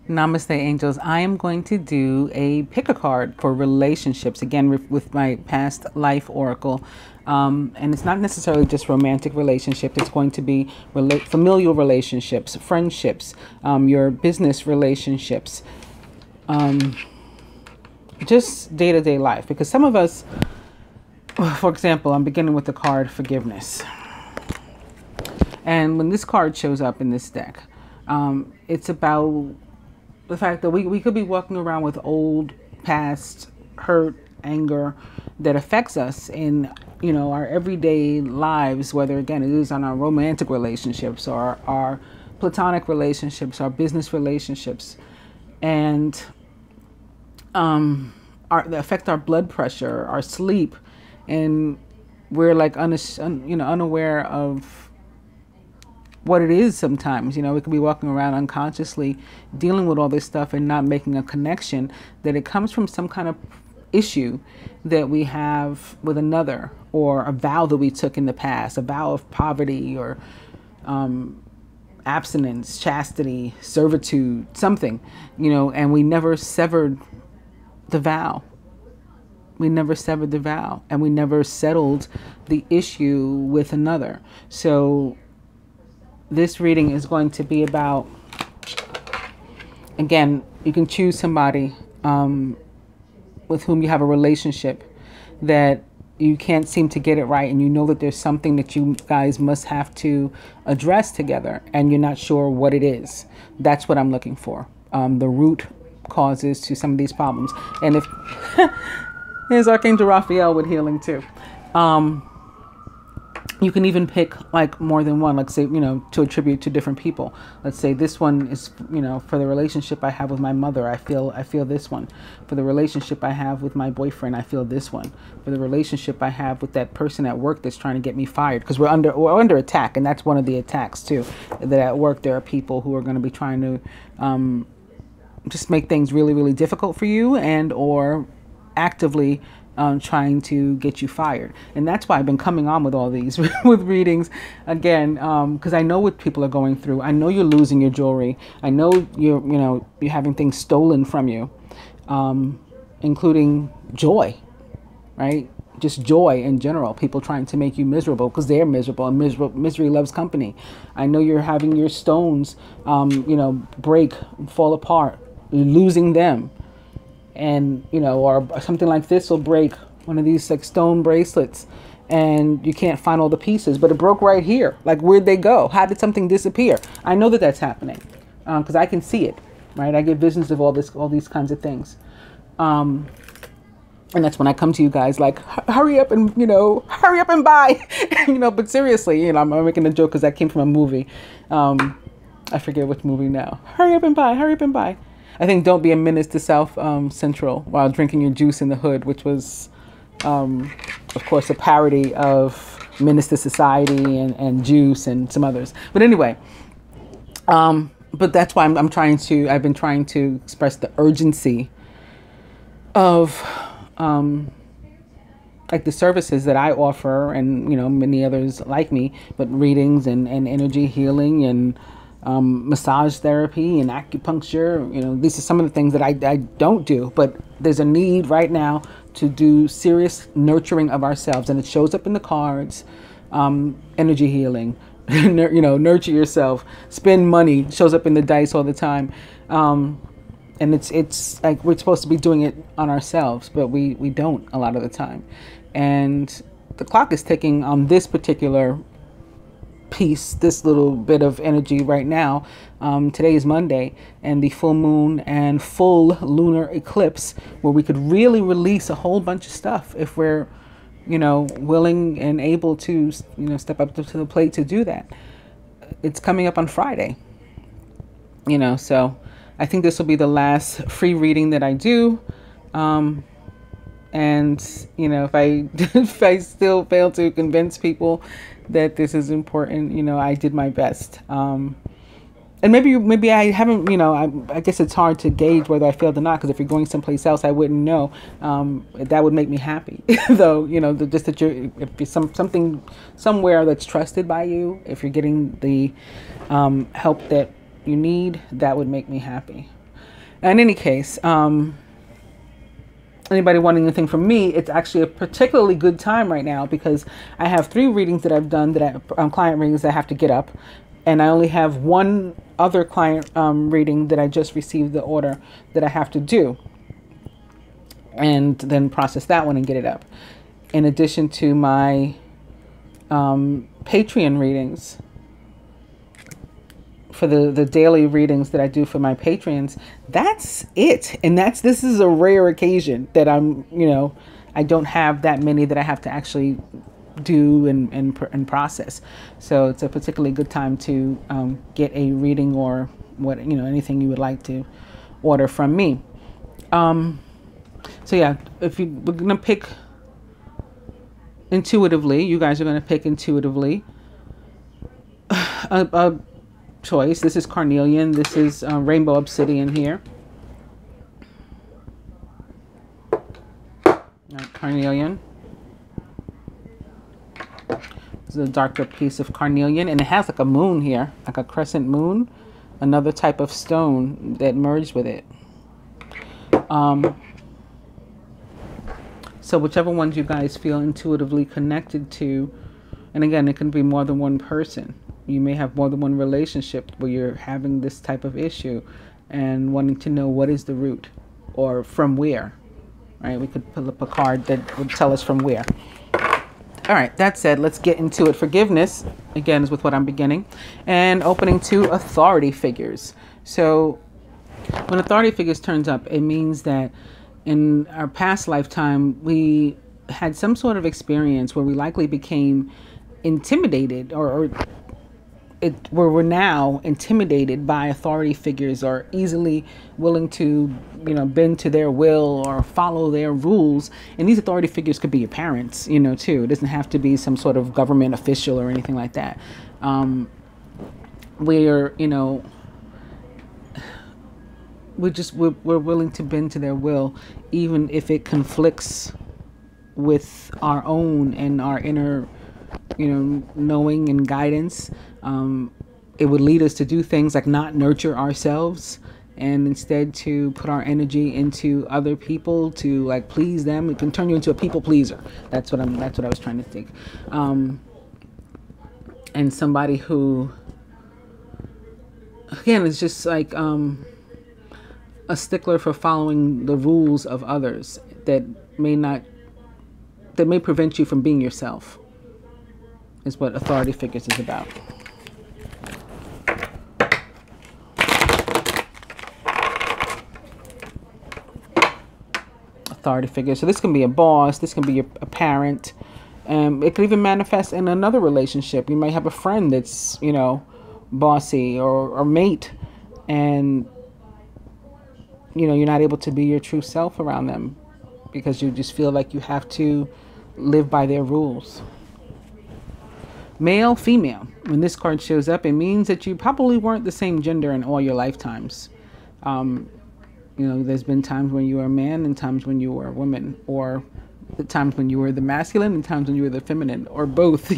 Namaste, angels. I am going to do a pick a card for relationships, again, with my past life oracle. And it's not necessarily just romantic relationships. It's going to be familial relationships, friendships, your business relationships, just day-to-day life. Because some of us, for example, I'm beginning with the card forgiveness. And when this card shows up in this deck, it's about the fact that we could be walking around with old past hurt, anger that affects us in, our everyday lives, whether again it is on our romantic relationships or our platonic relationships, our business relationships, and they affect our blood pressure, our sleep, and we're like unaware of what it is sometimes. We could be walking around unconsciously dealing with all this stuff and not making a connection that it comes from some kind of issue that we have with another, or a vow that we took in the past, a vow of poverty or abstinence, chastity, servitude, something, and we never severed the vow. We never severed the vow, and we never settled the issue with another. So this reading is going to be about, again, you can choose somebody with whom you have a relationship that you can't seem to get it right, and you know that there's something that you guys must have to address together, and you're not sure what it is. That's what I'm looking for. The root causes to some of these problems. And if there's Archangel Raphael with healing too. You can even pick like more than one, like say, to attribute to different people. Let's say this one is, for the relationship I have with my mother, I feel this one. For the relationship I have with my boyfriend, I feel this one. For the relationship I have with that person at work that's trying to get me fired, because we're under attack, and that's one of the attacks too. That at work there are people who are going to be trying to just make things really, really difficult for you, and or actively trying to get you fired. And that's why I've been coming on with all these with readings again, because I know what people are going through. I know you're losing your jewelry. I know you're having things stolen from you, including joy, right? Just joy in general. People trying to make you miserable because they're miserable, and misery loves company. I know you're having your stones, break, fall apart, losing them. And, or something like this will break, one of these like stone bracelets, and you can't find all the pieces, but it broke right here. Like, where'd they go? How did something disappear? I know that that's happening because I can see it, right? I get visions of all these kinds of things. And that's when I come to you guys like, hurry up and, hurry up and buy, but seriously, I'm making a joke because that came from a movie. I forget which movie now. Hurry up and buy, hurry up and buy. I think Don't Be a Menace to South Central while drinking your juice in the hood, which was, of course, a parody of Menace to Society and Juice and some others. But anyway, but that's why I've been trying to express the urgency of like the services that I offer, and, many others like me, but readings and energy healing and massage therapy and acupuncture. These are some of the things that I don't do, but there's a need right now to do serious nurturing of ourselves, and it shows up in the cards. Energy healing, nurture yourself, spend money, shows up in the dice all the time. And it's like we're supposed to be doing it on ourselves, but we don't a lot of the time. And the clock is ticking on this particular piece, this little bit of energy right now. Today is Monday, and the full moon and full lunar eclipse, where we could really release a whole bunch of stuff if we're, willing and able to, step up to the plate to do that. It's coming up on Friday, so I think this will be the last free reading that I do. And, if I still fail to convince people that this is important, I did my best. And maybe I haven't, I guess it's hard to gauge whether I failed or not, because if you're going someplace else, I wouldn't know. That would make me happy, though, just that if you're something somewhere that's trusted by you, if you're getting the help that you need, that would make me happy. In any case, anybody wanting anything from me, it's actually a particularly good time right now because I have 3 readings that I've done client readings that I have to get up. And I only have 1 other client reading that I just received the order that I have to do. And then process that one and get it up. In addition to my Patreon readings, for the daily readings that I do for my Patreons, that's it. And this is a rare occasion that I don't have that many that I have to actually do and process. So it's a particularly good time to get a reading or anything you would like to order from me. So yeah, we're gonna pick intuitively, you guys are gonna pick intuitively a choice. This is carnelian. This is rainbow obsidian here. Carnelian. This is a darker piece of carnelian, and it has like a moon here, like a crescent moon, another type of stone that merged with it. So whichever ones you guys feel intuitively connected to, and again, it can be more than one person. You may have more than one relationship where you're having this type of issue and wanting to know what is the root or from where, right? We could pull up a card that would tell us from where. All right, that said, let's get into it. Forgiveness, again, is with what I'm beginning, and opening to authority figures. So when authority figures turns up, it means that in our past lifetime, we had some sort of experience where we likely became intimidated or where we're now intimidated by authority figures or easily willing to, bend to their will or follow their rules. And these authority figures could be your parents, too. It doesn't have to be some sort of government official or anything like that. We're willing to bend to their will, even if it conflicts with our own and our inner, knowing and guidance. It would lead us to do things like not nurture ourselves and instead to put our energy into other people to like please them. It can turn you into a people pleaser. That's what I was trying to think. And somebody who, again, is just like a stickler for following the rules of others that may prevent you from being yourself, is what authority figures is about. Authority figure. So this can be a boss. This can be a parent. It could even manifest in another relationship. You might have a friend that's, bossy or mate, and you're not able to be your true self around them because you just feel like you have to live by their rules. Male, female. When this card shows up, it means that you probably weren't the same gender in all your lifetimes. There's been times when you were a man and times when you were a woman, or the times when you were the masculine and times when you were the feminine, or both,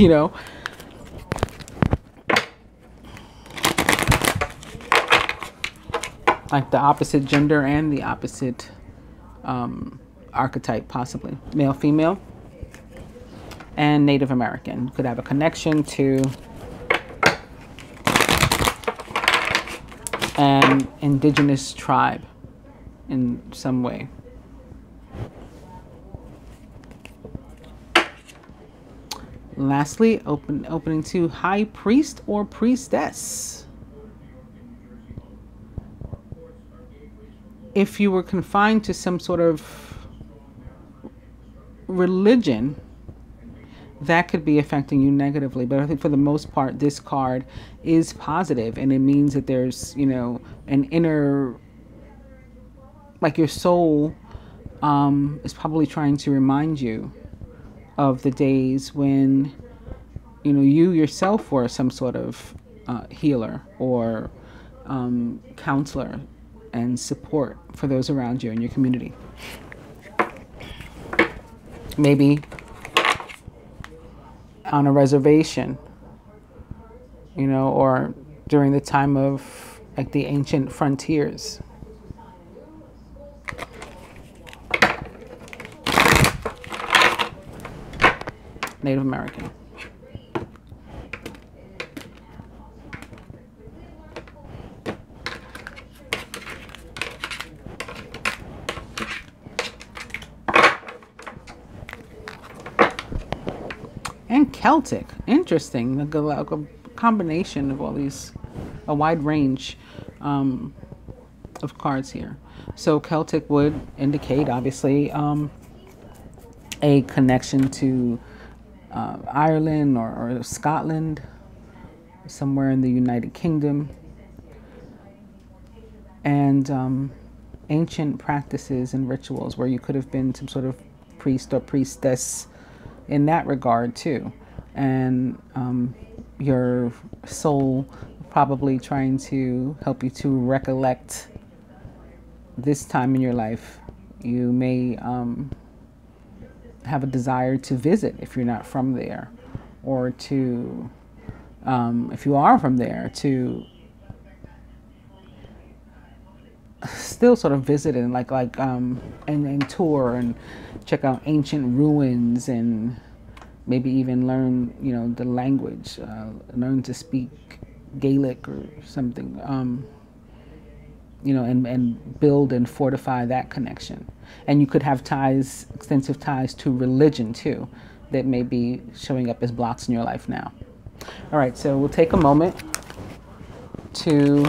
like the opposite gender and the opposite archetype, possibly. Male, female, and Native American. Could have a connection to an indigenous tribe in some way. Lastly, opening to high priest or priestess. If you were confined to some sort of religion, that could be affecting you negatively. But I think for the most part, this card is positive, and it means that there's, an inner, like your soul is probably trying to remind you of the days when, you yourself were some sort of healer or counselor and support for those around you in your community. Maybe on a reservation, or during the time of like the ancient frontiers. Native American. And Celtic. Interesting. Like a combination of all these, a wide range of cards here. So Celtic would indicate, obviously, a connection to Ireland or Scotland, somewhere in the United Kingdom, and ancient practices and rituals where you could have been some sort of priest or priestess in that regard too, and your soul probably trying to help you to recollect this time in your life. You may have a desire to visit if you're not from there, or to, if you are from there, to still sort of visit and and tour and check out ancient ruins, and maybe even learn, you know, the language, learn to speak Gaelic or something, you know, and build and fortify that connection. And you could have ties, extensive ties to religion too, that may be showing up as blocks in your life now. All right, so we'll take a moment to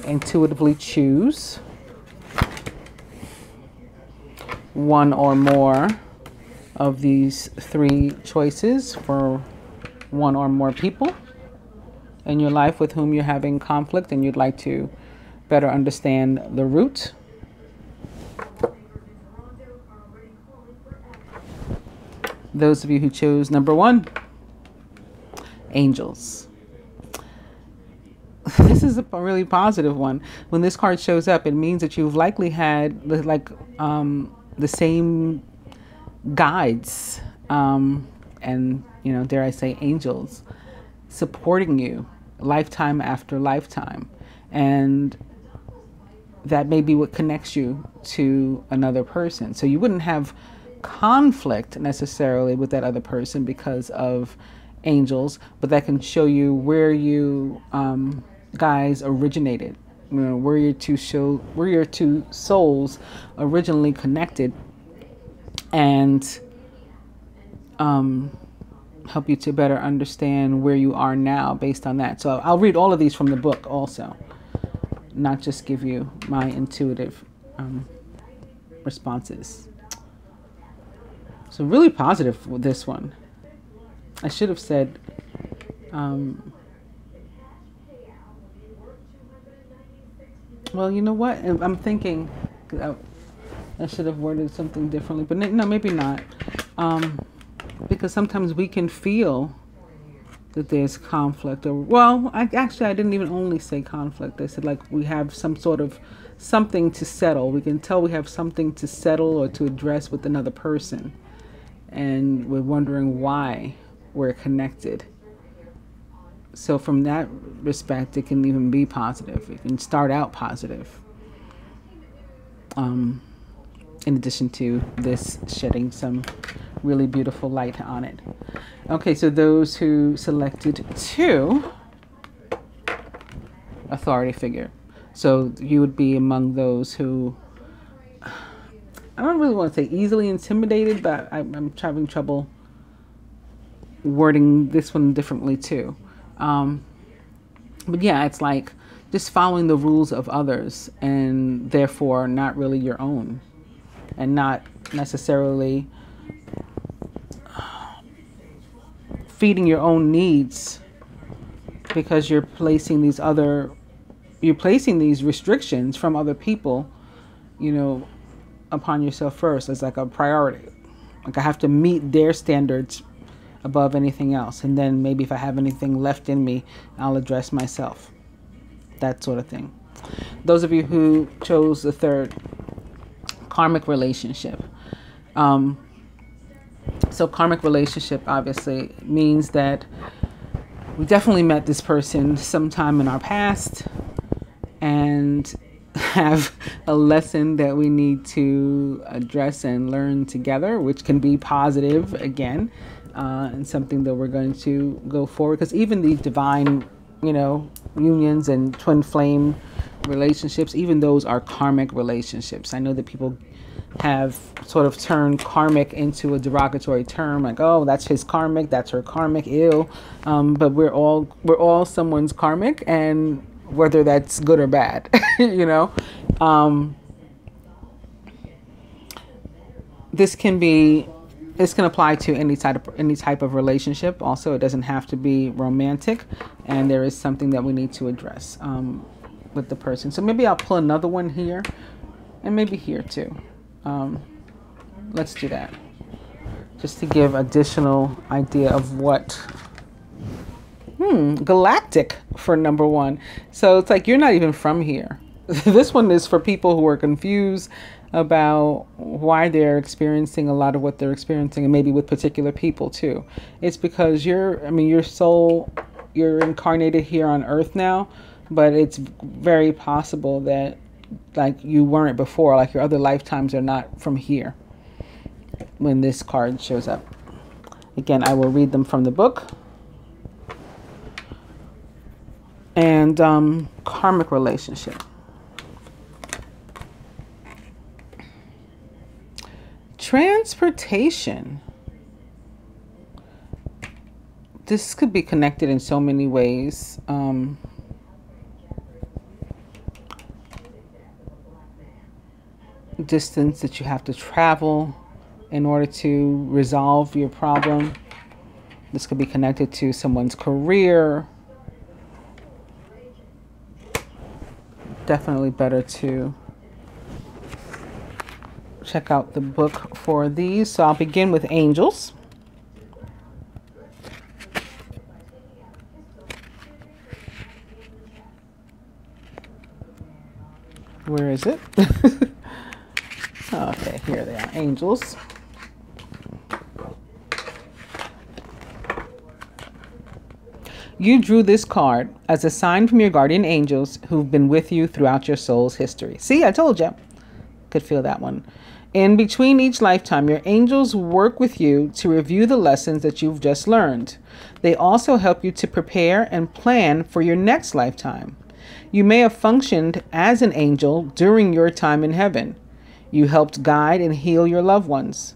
intuitively choose one or more of these three choices for one or more people in your life with whom you're having conflict and you'd like to better understand the root. Those of you who chose number 1, angels. This is a really positive one. When this card shows up, it means that you've likely had the same guides and, you know, dare I say, angels supporting you lifetime after lifetime. And that may be what connects you to another person. So you wouldn't have conflict necessarily with that other person because of angels, but that can show you where you guys originated, you know, where your two souls originally connected, and help you to better understand where you are now based on that. So I'll read all of these from the book also, not just give you my intuitive responses. So really positive with this one. I should have said well, you know what? I'm thinking I should have worded something differently, but no, maybe not. Because sometimes we can feel that there's conflict, or, well, I didn't even only say conflict. I said, like, we have some sort of something to settle. We can tell we have something to settle or to address with another person, and we're wondering why we're connected. So from that respect, it can even be positive. It can start out positive. In addition to this shedding some really beautiful light on it. Okay, so those who selected 2, authority figure. So you would be among those who, I don't really want to say easily intimidated, but I'm having trouble wording this one differently too. But yeah, it's like just following the rules of others and therefore not really your own, and not necessarily feeding your own needs because you're placing these restrictions from other people, you know, upon yourself first as like a priority. Like, I have to meet their standards above anything else, and then maybe if I have anything left in me, I'll address myself. That sort of thing. Those of you who chose the 3rd, karmic relationship. So karmic relationship obviously means that we definitely met this person sometime in our past, and have a lesson that we need to address and learn together, which can be positive again, and something that we're going to go forward. Because even the divine, unions and twin flame relationships, even those are karmic relationships. I know that people have sort of turned karmic into a derogatory term, like, oh, that's his karmic, that's her karmic, ew. But we're all someone's karmic, and whether that's good or bad, this can apply to any type of relationship. Also, it doesn't have to be romantic, and there is something that we need to address with the person. So maybe I'll pull another one here, and maybe here too. Let's do that, just to give additional idea of what galactic for number one. So it's like, you're not even from here. This one is for people who are confused about why they're experiencing a lot of what they're experiencing, and maybe with particular people too. It's because your soul, you're incarnated here on Earth now, but it's very possible that like you weren't before, like your other lifetimes are not from here when this card shows up. Again, I will read them from the book. And karmic relationship. Transportation. This could be connected in so many ways. Distance that you have to travel in order to resolve your problem. This could be connected to someone's career. Definitely better to check out the book for these. So I'll begin with angels. Where is it? Okay, here they are, angels. You drew this card as a sign from your guardian angels who've been with you throughout your soul's history. See, I told you. Could feel that one. In between each lifetime, your angels work with you to review the lessons that you've just learned. They also help you to prepare and plan for your next lifetime. You may have functioned as an angel during your time in heaven. You helped guide and heal your loved ones.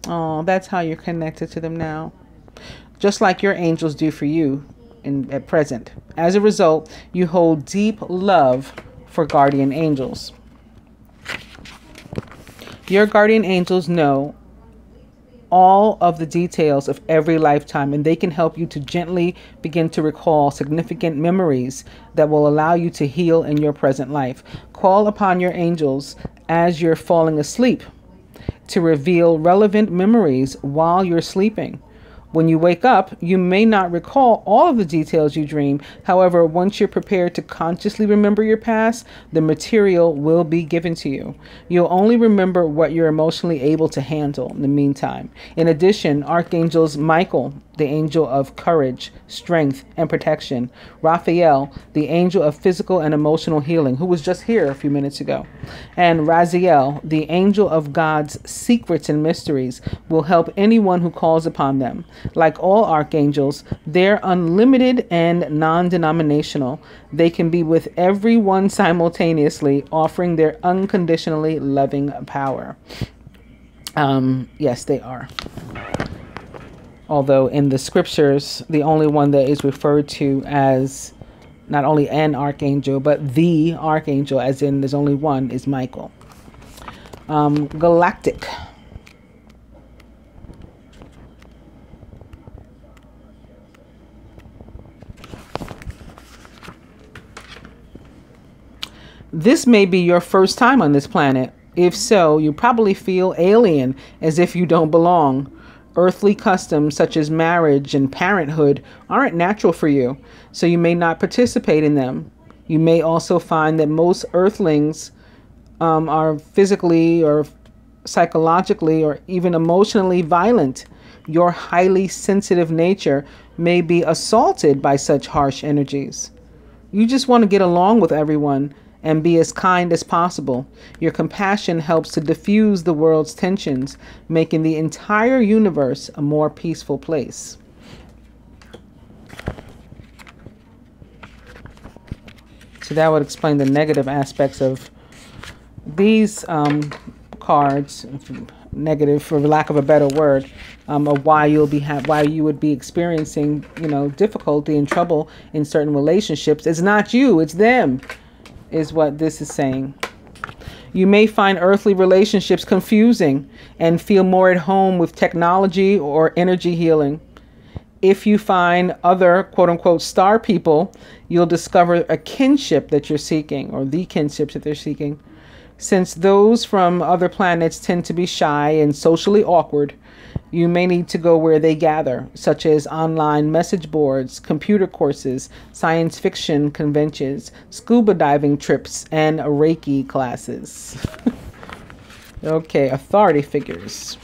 Oh, that's how you're connected to them now. Just like your angels do for you at present. As a result, you hold deep love for guardian angels. Your guardian angels know all of the details of every lifetime, and they can help you to gently begin to recall significant memories that will allow you to heal in your present life. Call upon your angels as you're falling asleep to reveal relevant memories while you're sleeping. When you wake up, you may not recall all of the details you dream. However, once you're prepared to consciously remember your past, the material will be given to you. You'll only remember what you're emotionally able to handle in the meantime. In addition, archangels Michael, the angel of courage, strength, and protection; Raphael, the angel of physical and emotional healing, who was just here a few minutes ago; and Raziel, the angel of God's secrets and mysteries, will help anyone who calls upon them. Like all archangels, they're unlimited and non-denominational. They can be with everyone simultaneously, offering their unconditionally loving power. Yes, they are. Although in the scriptures, the only one that is referred to as not only an archangel, but the archangel, as in there's only one, is Michael. Galactic. This may be your first time on this planet. If so, you probably feel alien, as if you don't belong. Earthly customs such as marriage and parenthood aren't natural for you, so you may not participate in them. You may also find that most earthlings are physically or psychologically or even emotionally violent. Your highly sensitive nature may be assaulted by such harsh energies. You just want to get along with everyone and be as kind as possible. Your compassion helps to diffuse the world's tensions, making the entire universe a more peaceful place. So that would explain the negative aspects of these cards, negative for lack of a better word, of why why you would be experiencing, difficulty and trouble in certain relationships. It's not you, it's them, is what this is saying. You may find earthly relationships confusing and feel more at home with technology or energy healing. If you find other quote-unquote star people, you'll discover a kinship that you're seeking, or the kinships that they're seeking. Since those from other planets tend to be shy and socially awkward, you may need to go where they gather, such as online message boards, computer courses, science fiction conventions, scuba diving trips, and Reiki classes. Okay, authority figures.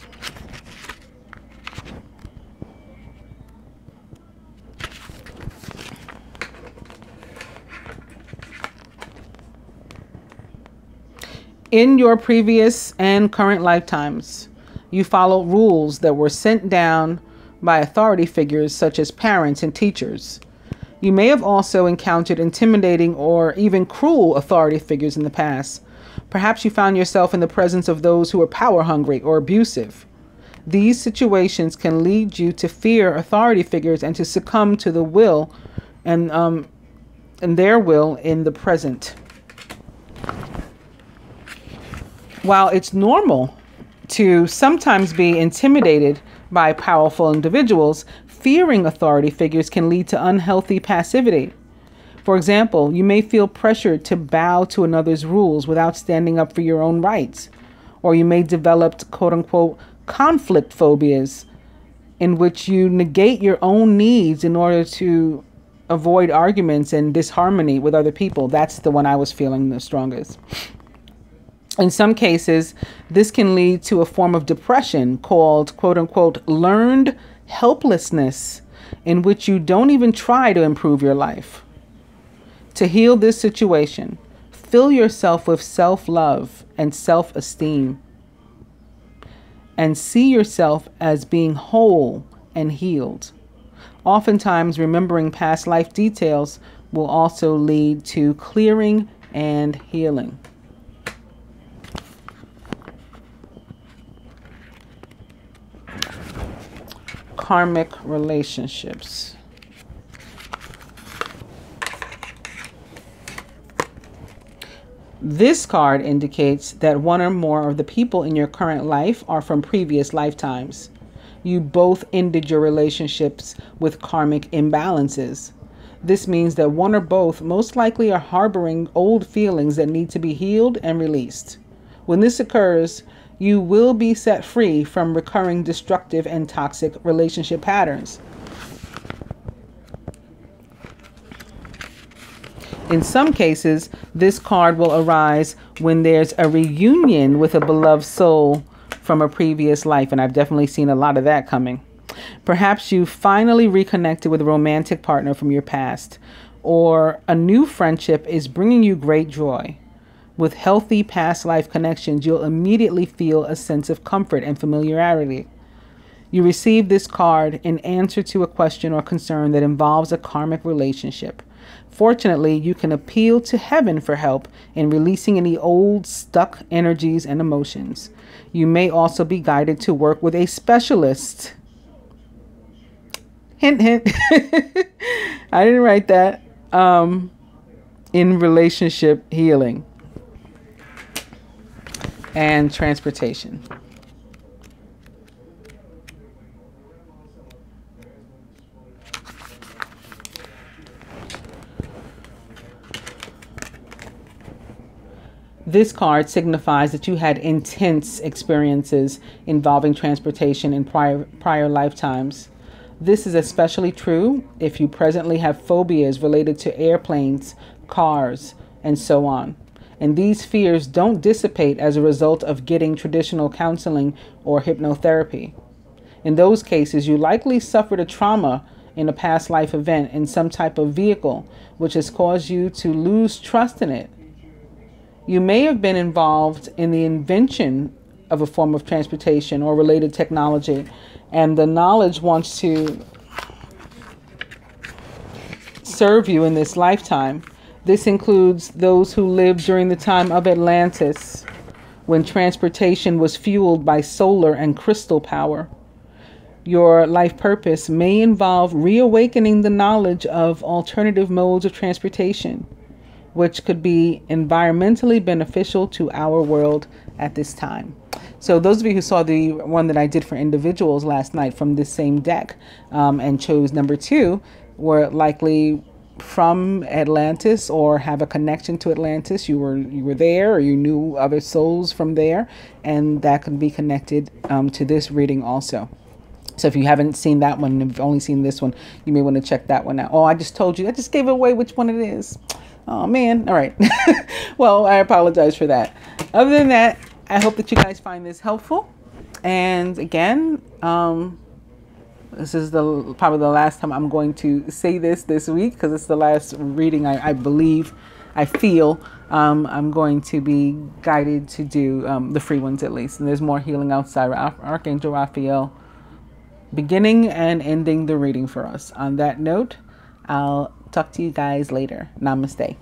In your previous and current lifetimes, you follow rules that were sent down by authority figures such as parents and teachers. You may have also encountered intimidating or even cruel authority figures in the past. Perhaps you found yourself in the presence of those who are power hungry or abusive. These situations can lead you to fear authority figures and to succumb to the will and their will in the present. While it's normal to sometimes be intimidated by powerful individuals, fearing authority figures can lead to unhealthy passivity. For example, you may feel pressured to bow to another's rules without standing up for your own rights. Or you may develop quote-unquote conflict phobias, in which you negate your own needs in order to avoid arguments and disharmony with other people. That's the one I was feeling the strongest. In some cases, this can lead to a form of depression called, quote-unquote, learned helplessness, in which you don't even try to improve your life. To heal this situation, fill yourself with self-love and self-esteem, and see yourself as being whole and healed. Oftentimes, remembering past life details will also lead to clearing and healing. Karmic relationships. This card indicates that one or more of the people in your current life are from previous lifetimes. You both ended your relationships with karmic imbalances. This means that one or both most likely are harboring old feelings that need to be healed and released. When this occurs, you will be set free from recurring destructive and toxic relationship patterns. In some cases, this card will arise when there's a reunion with a beloved soul from a previous life, and I've definitely seen a lot of that coming. Perhaps you finally reconnected with a romantic partner from your past, or a new friendship is bringing you great joy. With healthy past life connections, you'll immediately feel a sense of comfort and familiarity. You receive this card in answer to a question or concern that involves a karmic relationship. Fortunately, you can appeal to heaven for help in releasing any old, stuck energies and emotions. You may also be guided to work with a specialist. Hint, hint. I didn't write that. In relationship healing and transportation. This card signifies that you had intense experiences involving transportation in prior lifetimes. This is especially true if you presently have phobias related to airplanes, cars, and so on. And these fears don't dissipate as a result of getting traditional counseling or hypnotherapy. In those cases, you likely suffered a trauma in a past life event in some type of vehicle, which has caused you to lose trust in it. You may have been involved in the invention of a form of transportation or related technology, and the knowledge wants to serve you in this lifetime. This includes those who lived during the time of Atlantis, when transportation was fueled by solar and crystal power. Your life purpose may involve reawakening the knowledge of alternative modes of transportation, which could be environmentally beneficial to our world at this time. So those of you who saw the one that I did for individuals last night from this same deck and chose number 2 were likely from Atlantis or have a connection to Atlantis. You were there, or you knew other souls from there, and that could be connected to this reading also. So if you haven't seen that one, and you've only seen this one, you may want to check that one out. Oh, I just told you. I just gave away which one it is. Oh, man. All right. Well, I apologize for that. Other than that, I hope that you guys find this helpful. And again, this is probably the last time I'm going to say this week, because it's the last reading I believe, I feel I'm going to be guided to do the free ones at least. And there's more healing outside. Archangel Raphael beginning and ending the reading for us. On that note, I'll talk to you guys later. Namaste.